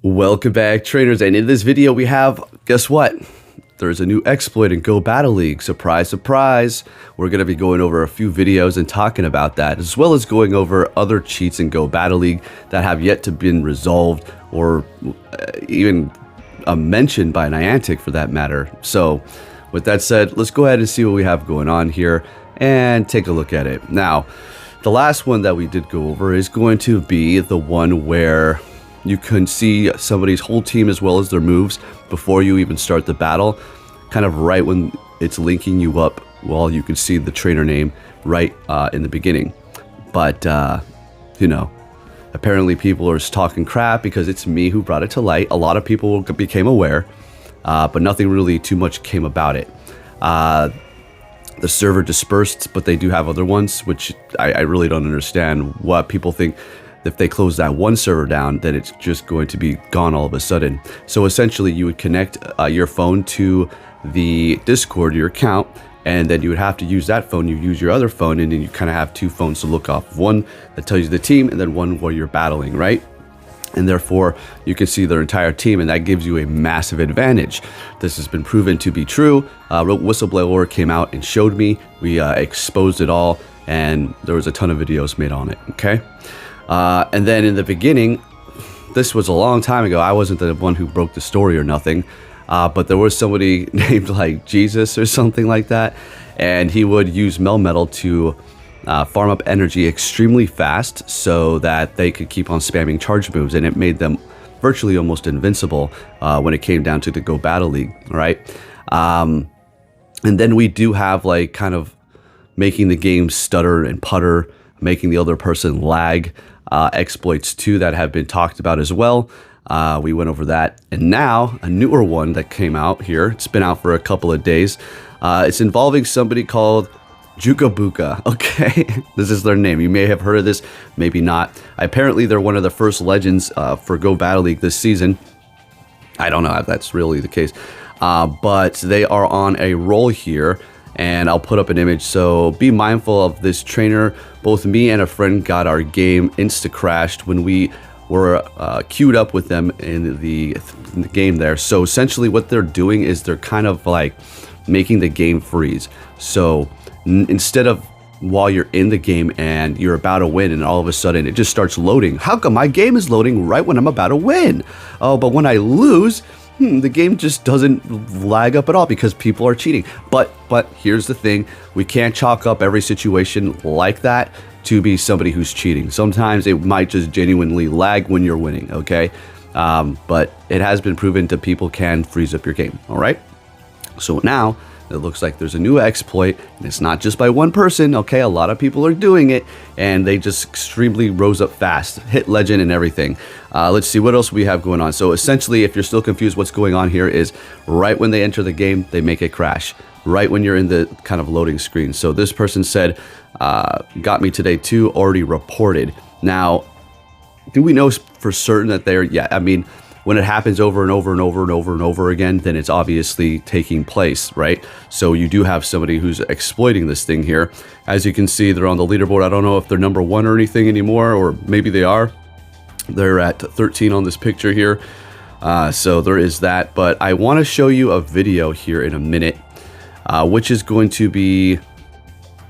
Welcome back, trainers, and in this video we have, guess what? There's a new exploit in Go Battle League. Surprise, surprise. We're going to be going over a few videos and talking about that, as well as going over other cheats in Go Battle League that have yet to been resolved or even mentioned by Niantic for that matter. So with that said, let's go ahead and see what we have going on here and take a look at it. Now, the last one that we did go over is going to be the one where you can see somebody's whole team as well as their moves before you even start the battle, kind of right when it's linking you up. Well, you can see the trainer name right in the beginning. But, you know, apparently people are talking crap because it's me who brought it to light. A lot of people became aware, but nothing really too much came about it. The server dispersed, but they do have other ones, which I really don't understand what people think. If they close that one server down, then it's just going to be gone all of a sudden. So essentially you would connect your phone to the Discord, your account, and then you would have to use that phone. You use your other phone, and then you kind of have two phones to look off. One that tells you the team, and then one where you're battling, right? And therefore you can see their entire team, and that gives you a massive advantage. This has been proven to be true. Whistleblower came out and showed me. We exposed it all, and there was a ton of videos made on it, okay? And then in the beginning, this was a long time ago. I wasn't the one who broke the story or nothing, but there was somebody named like Jesus or something like that, and he would use Melmetal to farm up energy extremely fast so that they could keep on spamming charge moves, and it made them virtually almost invincible when it came down to the Go Battle League, right? And then we do have like kind of making the game stutter and putter, making the other person lag. Exploits too that have been talked about as well. We went over that, and now a newer one that came out here. It's been out for a couple of days. It's involving somebody called Juka. Okay, this is their name. You may have heard of this, maybe not. Apparently, they're one of the first legends for Go Battle League this season. I don't know if that's really the case, but they are on a roll here. And I'll put up an image, so be mindful of this trainer. Both me and a friend got our game insta-crashed when we were queued up with them in the game there. So essentially what they're doing is they're kind of like making the game freeze. So instead of while you're in the game and you're about to win and all of a sudden it just starts loading. How come my game is loading right when I'm about to win? Oh, but when I lose, the game just doesn't lag up at all because people are cheating. But here's the thing, we can't chalk up every situation like that to be somebody who's cheating. Sometimes it might just genuinely lag when you're winning, okay? But it has been proven that people can freeze up your game, all right? So now it looks like there's a new exploit, and it's not just by one person, okay? A lot of people are doing it, and they just extremely rose up fast, hit legend and everything. Let's see what else we have going on. So essentially, if you're still confused, what's going on here is right when they enter the game, they make it crash. Right when you're in the kind of loading screen. So this person said, got me today too, already reported. Now, do we know for certain that they're, yeah, I mean, when it happens over and over and over and over and over again, then it's obviously taking place, right? So you do have somebody who's exploiting this thing here. As you can see, they're on the leaderboard. I don't know if they're number one or anything anymore, or maybe they are. They're at 13 on this picture here. So there is that. But I want to show you a video here in a minute, which is going to be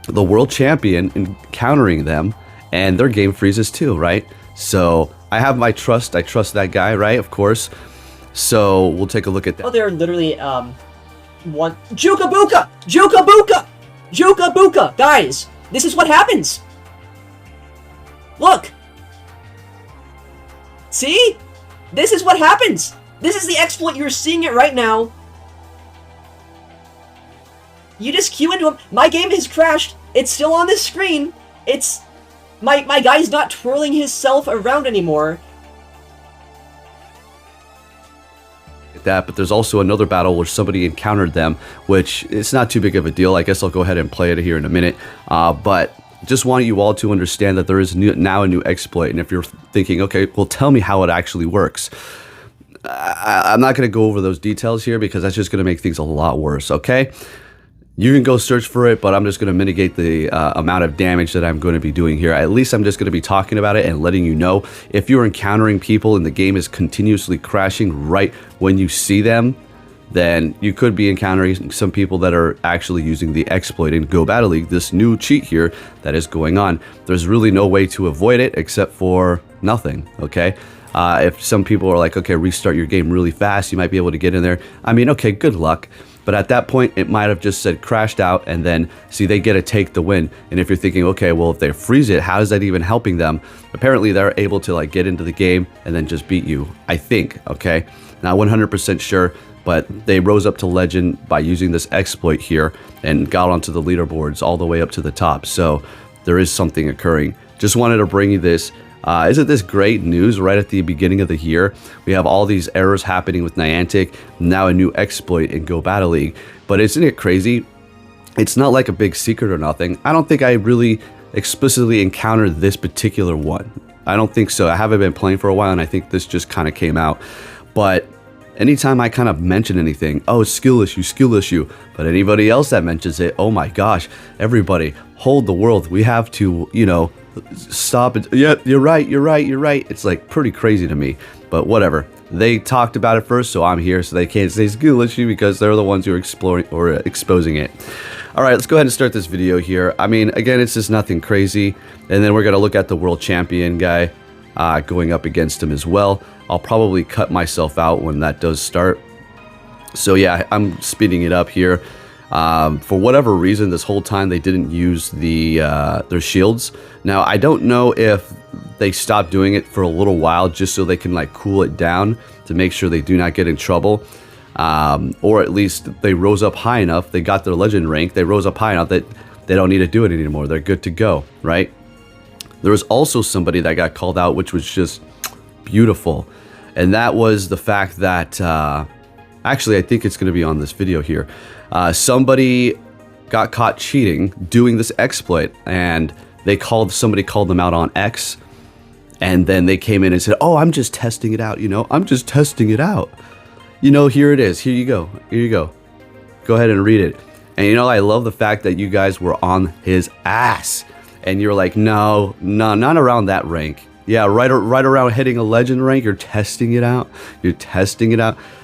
the world champion encountering them, and their game freezes too, right? So I have my trust. I trust that guy, right? Of course. So we'll take a look at that. Oh, they're literally, one... Juka! Juka! Guys, this is what happens! Look! See? This is what happens! This is the exploit, you're seeing it right now. You just queue into him. My game has crashed. It's still on this screen. It's... My guy's not twirling himself around anymore. That, but there's also another battle where somebody encountered them, which it's not too big of a deal. I guess I'll go ahead and play it here in a minute. But just want you all to understand that there is now a new exploit. And if you're thinking, okay, well, tell me how it actually works. I'm not going to go over those details here because that's just going to make things a lot worse, okay? You can go search for it, but I'm just going to mitigate the amount of damage that I'm going to be doing here. At least I'm just going to be talking about it and letting you know. If you're encountering people and the game is continuously crashing right when you see them, then you could be encountering some people that are actually using the exploit in Go Battle League, this new cheat here that is going on. There's really no way to avoid it except for nothing, okay? If some people are like, okay, restart your game really fast, you might be able to get in there. I mean, okay, good luck. But at that point, it might have just said crashed out, and then, see, they get to take the win. And if you're thinking, okay, well, if they freeze it, how is that even helping them? Apparently, they're able to, like, get into the game and then just beat you, I think, okay? Not 100% sure, but they rose up to legend by using this exploit here and got onto the leaderboards all the way up to the top. So there is something occurring. Just wanted to bring you this. Isn't this great news right at the beginning of the year? We have all these errors happening with Niantic, now a new exploit in Go Battle League. But isn't it crazy? It's not like a big secret or nothing. I don't think I really explicitly encountered this particular one. I don't think so. I haven't been playing for a while, and I think this just kind of came out. But anytime I kind of mention anything, oh, skill issue. But anybody else that mentions it, oh my gosh, everybody, hold the world. We have to, you know, stop it. Yeah, you're right. It's like pretty crazy to me, but whatever. They talked about it first, so I'm here, so they can't say skill issue because they're the ones who are exploring or exposing it. All right, let's go ahead and start this video here. I mean, again, it's just nothing crazy. And then we're going to look at the world champion guy going up against him as well. I'll probably cut myself out when that does start. So yeah, I'm speeding it up here. For whatever reason, this whole time they didn't use their shields. Now, I don't know if they stopped doing it for a little while just so they can like cool it down to make sure they do not get in trouble. Or at least they rose up high enough, they got their legend rank, they rose up high enough that they don't need to do it anymore. They're good to go, right? There was also somebody that got called out, which was just beautiful. And that was the fact that, actually, I think it's going to be on this video here. Somebody got caught cheating, doing this exploit, and somebody called them out on X, and then they came in and said, oh, I'm just testing it out, you know, I'm just testing it out. You know, here it is, here you go. Go ahead and read it. And you know, I love the fact that you guys were on his ass, and you're like, no, not around that rank. Yeah, right around hitting a legend rank, you're testing it out.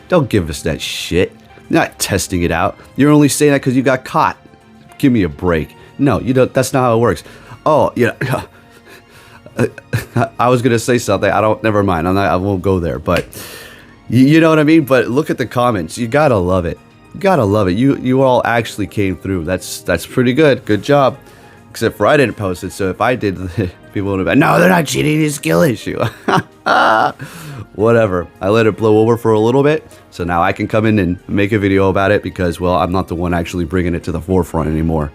Don't give us that shit. You're not testing it out. You're only saying that because you got caught. Give me a break. No, you don't. That's not how it works. Oh, yeah. I was gonna say something. Never mind. I won't go there. But you know what I mean. But look at the comments. You gotta love it. You all actually came through. That's pretty good. Good job. Except for I didn't post it. So if I did, people would have been, no, they're not cheating. It's a skill issue. Whatever. I let it blow over for a little bit, so now I can come in and make a video about it because, well, I'm not the one actually bringing it to the forefront anymore.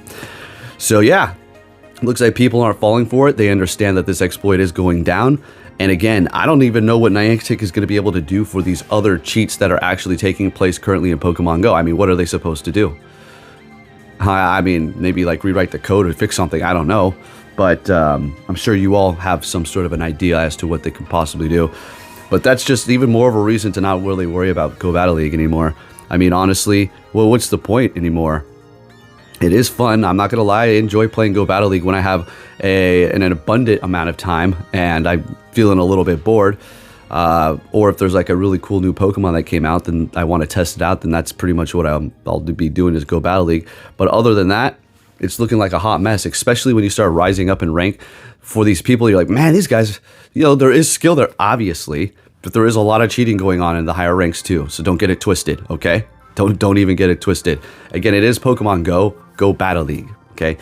So yeah, looks like people aren't falling for it. They understand that this exploit is going down. And again, I don't even know what Niantic is going to be able to do for these other cheats that are actually taking place currently in Pokemon Go. I mean, what are they supposed to do? I mean, maybe like rewrite the code or fix something. I don't know. But I'm sure you all have some sort of an idea as to what they could possibly do. But that's just even more of a reason to not really worry about Go Battle League anymore. I mean, honestly, well, what's the point anymore? It is fun. I'm not going to lie. I enjoy playing Go Battle League when I have an abundant amount of time and I'm feeling a little bit bored. Or if there's like a really cool new Pokemon that came out, then I want to test it out, then that's pretty much what I'll be doing is Go Battle League. But other than that, it's looking like a hot mess, especially when you start rising up in rank. For these people, you're like, man, these guys, you know, there is skill there, obviously, but there is a lot of cheating going on in the higher ranks too. So don't get it twisted, okay? Don't even get it twisted. Again, it is Pokemon Go Battle League, okay?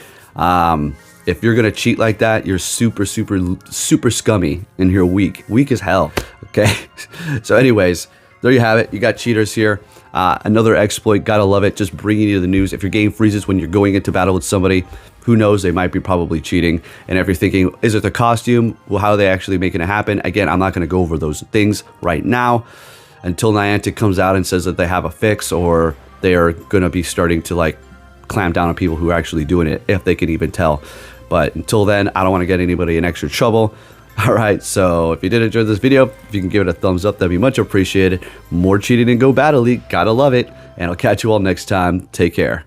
If you're gonna cheat like that, you're super scummy and you're weak as hell, okay? So anyways, there you have it. You got cheaters here. Another exploit, gotta love it. Just bringing you the news. If your game freezes when you're going into battle with somebody, who knows, they might be probably cheating. And if you're thinking, is it the costume? Well, how are they actually making it happen? Again, I'm not gonna go over those things right now until Niantic comes out and says that they have a fix, or they are gonna be starting to like clamp down on people who are actually doing it, if they can even tell. But until then, I don't want to get anybody in extra trouble. All right, so if you did enjoy this video, if you can give it a thumbs up, that'd be much appreciated. More cheating in Go Battle League, gotta love it. And I'll catch you all next time. Take care.